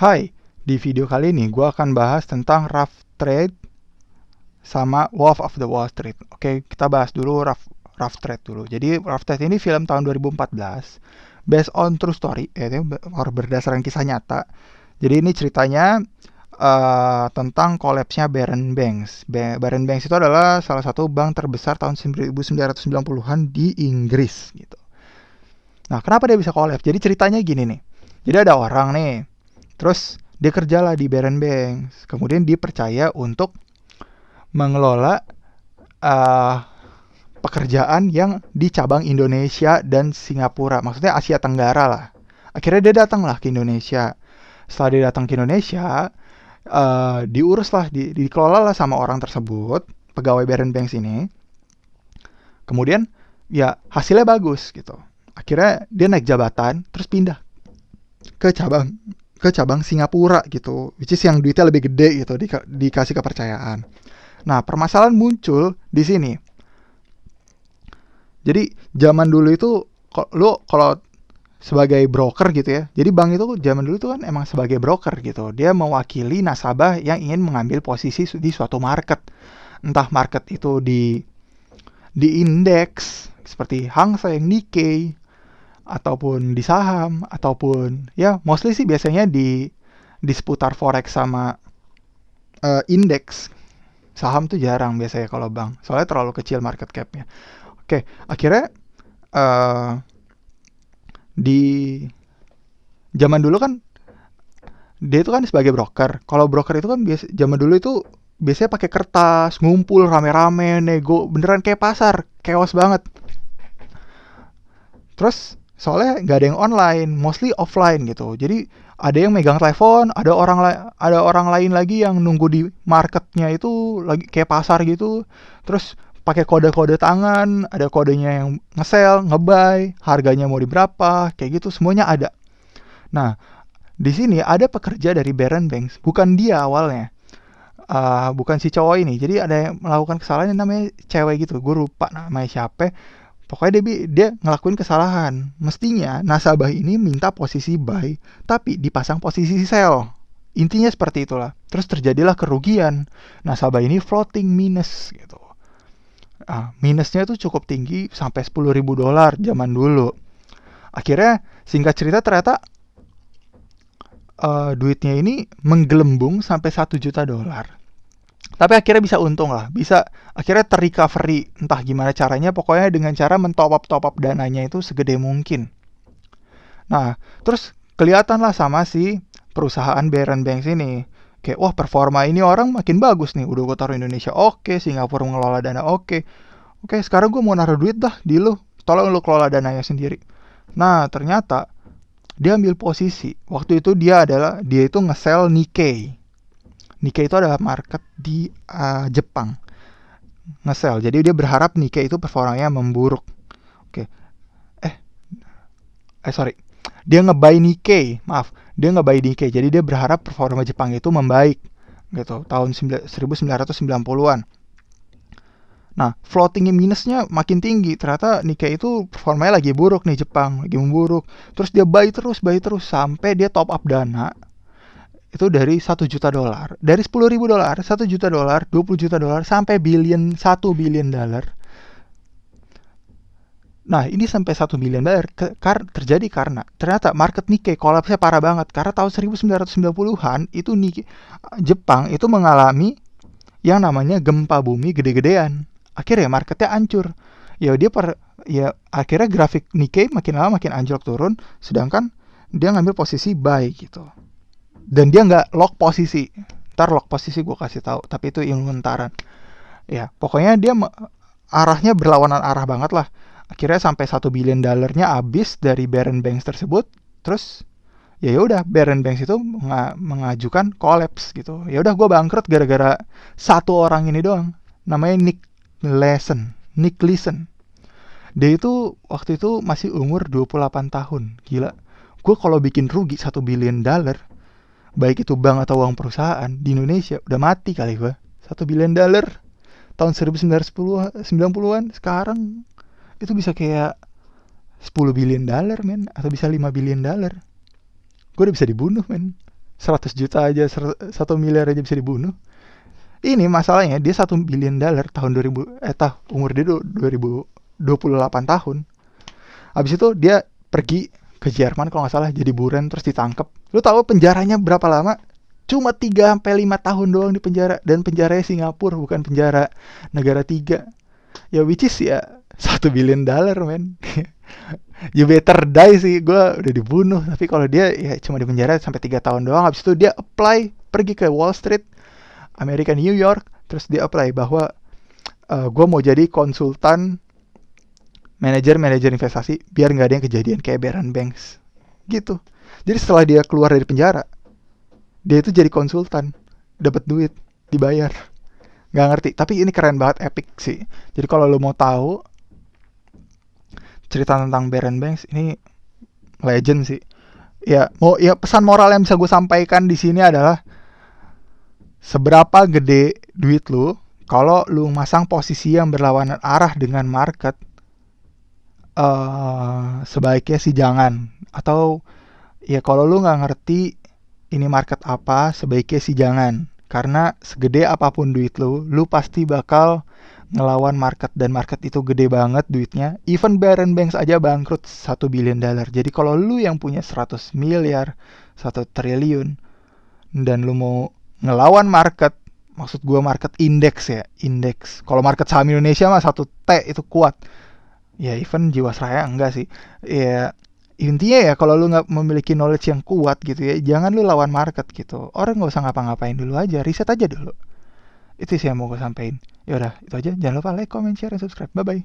Hai, di video kali ini gue akan bahas tentang rough trade sama Wolf of the Wall Street. Oke, kita bahas dulu rough trade dulu. Jadi rough trade ini film tahun 2014, based on true story, berdasarkan kisah nyata. Jadi ini ceritanya tentang kolapsnya Barron Banks. Barron Banks itu adalah salah satu bank terbesar tahun 1990-an di Inggris gitu. Nah, kenapa dia bisa kolaps? Jadi ceritanya gini nih. Jadi ada orang nih, terus dia kerjalah di Barron Banks. Kemudian dipercaya untuk mengelola pekerjaan yang di cabang Indonesia dan Singapura. Maksudnya Asia Tenggara lah. Akhirnya dia datang lah ke Indonesia. Setelah dia datang ke Indonesia, diurus lah, dikelola lah sama orang tersebut, pegawai Barron Banks ini. Kemudian ya hasilnya bagus gitu. Akhirnya dia naik jabatan, terus pindah ke cabang Singapura gitu, which is yang duitnya lebih gede gitu, dikasih kepercayaan. Nah, permasalahan muncul di sini. Jadi zaman dulu itu lo kalau sebagai broker gitu ya. Jadi bank itu zaman dulu itu kan emang sebagai broker gitu. Dia mewakili nasabah yang ingin mengambil posisi di suatu market. Entah market itu di indeks seperti Hang Seng, Nikkei, ataupun di saham, ataupun ya mostly sih biasanya di seputar forex sama indeks. Saham tuh jarang biasanya kalau bank, soalnya terlalu kecil market capnya. Oke, akhirnya di zaman dulu kan dia itu kan sebagai broker. Kalau broker itu kan zaman dulu itu biasanya pakai kertas, ngumpul rame-rame, nego, beneran kayak pasar, chaos banget. Terus soalnya nggak ada yang online, mostly offline gitu. Jadi ada yang megang telepon, ada orang lain lagi yang nunggu di marketnya itu lagi kayak pasar gitu. Terus pakai kode-kode tangan, ada kodenya yang nge-sell, nge-buy, harganya mau di berapa, kayak gitu semuanya ada. Nah, di sini ada pekerja dari Barron Banks, bukan dia awalnya. Bukan si cowok ini. Jadi ada yang melakukan kesalahan yang namanya cewek gitu. Gue lupa namanya siapa. Pokoknya dia ngelakuin kesalahan. Mestinya nasabah ini minta posisi buy, tapi dipasang posisi sell. Intinya seperti itulah. Terus terjadilah kerugian. Nasabah ini floating minus gitu. Minusnya itu cukup tinggi sampai $10,000 zaman dulu. Akhirnya singkat cerita ternyata duitnya ini menggelembung sampai $1 juta. Tapi akhirnya bisa untung lah, bisa akhirnya terrecovery, entah gimana caranya, pokoknya dengan cara mentop up dananya itu segede mungkin. Nah, terus kelihatan lah sama si perusahaan Barron Banks ini, kayak wah performa ini orang makin bagus nih, udah gue taruh Indonesia oke, Singapura mengelola dana oke, sekarang gue mau naruh duit dah di lu, tolong lu kelola dananya sendiri. Nah, ternyata dia ambil posisi, waktu itu dia itu nge-sell Nikkei. Nikkei itu adalah market di Jepang, nge-sell. Jadi dia berharap Nikkei itu performanya memburuk. Oke. Sorry. Dia nge-buy Nikkei, Dia nge-buy Nikkei. Jadi dia berharap performa Jepang itu membaik gitu, tahun 1990-an. Nah, floating minusnya makin tinggi. Ternyata Nikkei itu performanya lagi buruk nih, Jepang lagi memburuk. Terus dia buy terus sampai dia top up dana. Itu dari $1 juta, dari $10,000, $1 juta, $20 juta, sampai $1 billion. Nah, ini sampai $1 billion terjadi karena ternyata market Nikkei kolapsnya parah banget. Karena tahun 1990-an itu Jepang itu mengalami yang namanya gempa bumi gede-gedean. Akhirnya marketnya hancur. Ya akhirnya grafik Nikkei makin lama makin anjlok turun, sedangkan dia ngambil posisi buy gitu. Dan dia nggak lock posisi. Ntar lock posisi gue kasih tahu, tapi itu ilmu entaran. Ya, pokoknya dia arahnya berlawanan arah banget lah. Akhirnya sampai $1 billion habis dari Barron Banks tersebut. Terus ya udah, Barron Banks itu mengajukan collapse gitu. Ya udah, gue bangkrut gara-gara satu orang ini doang. Namanya Nick Leeson. Dia itu waktu itu masih umur 28 tahun. Gila. Gue kalau bikin rugi $1 billion, baik itu bank atau uang perusahaan di Indonesia, udah mati kali gue. $1 billion tahun 1990-an, sekarang itu bisa kayak $10 billion men, atau bisa $5 billion. Gue udah bisa dibunuh men. 100 juta aja, 1 miliar aja bisa dibunuh. Ini masalahnya dia $1 billion tahun 2000 umur dia 2028 tahun. Habis itu dia pergi ke Jerman kalau nggak salah jadi buron terus ditangkap. Lu tahu penjaranya berapa lama? Cuma 3-5 tahun doang di penjara, dan penjaranya Singapura bukan penjara negara 3. Ya which is ya $1 billion man. You better die sih, gue udah dibunuh. Tapi kalau dia ya cuma di penjara sampai 3 tahun doang. Habis itu dia apply pergi ke Wall Street, Amerika, New York, terus dia apply bahwa gue mau jadi konsultan manajer investasi biar nggak ada yang kejadian kayak Baron Banks gitu. Jadi setelah dia keluar dari penjara, dia itu jadi konsultan, dapat duit, dibayar. Nggak ngerti, tapi ini keren banget, epic sih. Jadi kalau lo mau tahu cerita tentang Baron Banks, ini legend sih. Ya, pesan moral yang bisa gue sampaikan di sini adalah seberapa gede duit lu, kalau lu masang posisi yang berlawanan arah dengan market, sebaiknya sih jangan. Atau ya kalau lu nggak ngerti ini market apa, sebaiknya sih jangan. Karena segede apapun duit lu pasti bakal ngelawan market, dan market itu gede banget duitnya. Even Baron Banks aja bangkrut $1 billion. Jadi kalau lu yang punya 100 miliar, 1 triliun, dan lu mau ngelawan market, maksud gua market indeks ya, indeks. Kalau market saham Indonesia mah 1T itu kuat. Ya even Jiwasraya enggak sih. Ya intinya ya kalau lu nggak memiliki knowledge yang kuat gitu ya, jangan lu lawan market gitu. Orang nggak usah ngapa-ngapain dulu aja, riset aja dulu. Itu sih yang mau gue sampein. Ya udah, itu aja. Jangan lupa like, comment, share, dan subscribe. Bye bye.